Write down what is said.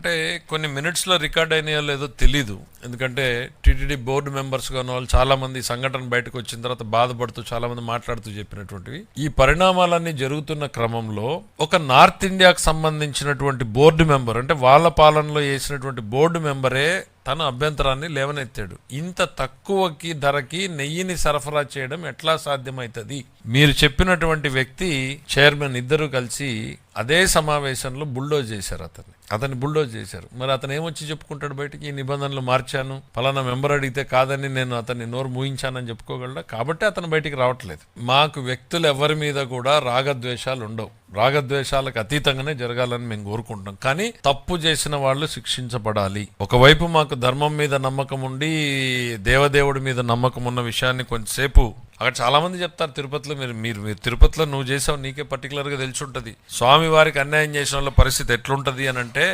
అంటే కొన్ని మినిట్స్లో రికార్డ్ అయినాయో లేదో తెలీదు. ఎందుకంటే టీటీడీ బోర్డు మెంబర్స్గా ఉన్న వాళ్ళు చాలామంది సంఘటన బయటకు వచ్చిన తర్వాత బాధపడుతూ చాలామంది మాట్లాడుతూ చెప్పినటువంటివి. ఈ పరిణామాలన్నీ జరుగుతున్న క్రమంలో ఒక నార్త్ ఇండియాకు సంబంధించినటువంటి బోర్డు మెంబర్, అంటే వాళ్ళ పాలనలో వేసినటువంటి బోర్డు మెంబరే తన అభ్యంతరాన్ని లేవనెత్తాడు. ఇంత తక్కువకి ధరకి నెయ్యిని సరఫరా చేయడం ఎట్లా సాధ్యమవుతుంది? మీరు చెప్పినటువంటి వ్యక్తి, చైర్మన్ ఇద్దరు కలిసి అదే సమావేశంలో బుల్డోజ్ చేశారు. అతన్ని బుల్డోజ్ చేశారు. మరి అతను ఏమొచ్చి చెప్పుకుంటాడు బయటికి? ఈ నిబంధనలు మార్చాను, పలానా మెంబర్ అడిగితే కాదని నేను అతన్ని నోరు మూయించానని చెప్పుకోగలడా? కాబట్టి అతను బయటికి రావట్లేదు. మాకు వ్యక్తులు ఎవరి మీద కూడా రాగద్వేషాలు ఉండవు. రాగద్వేషాలకు అతీతంగానే జరగాలని మేము కోరుకుంటున్నాం. కానీ తప్పు చేసిన వాళ్ళు శిక్షించబడాలి. ఒకవైపు మాకు ధర్మం మీద నమ్మకం ఉండి దేవదేవుడి మీద నమ్మకం ఉన్న విషయాన్ని కొంచెంసేపు అక్కడ చాలా మంది చెప్తారు, తిరుపతిలో మీరు తిరుపతిలో నువ్వు చేసావు, నీకే పర్టికులర్గా తెలిసి ఉంటుంది. స్వామి వారికి అన్యాయం చేసిన వాళ్ళ పరిస్థితి ఎట్లుంటది అని అంటే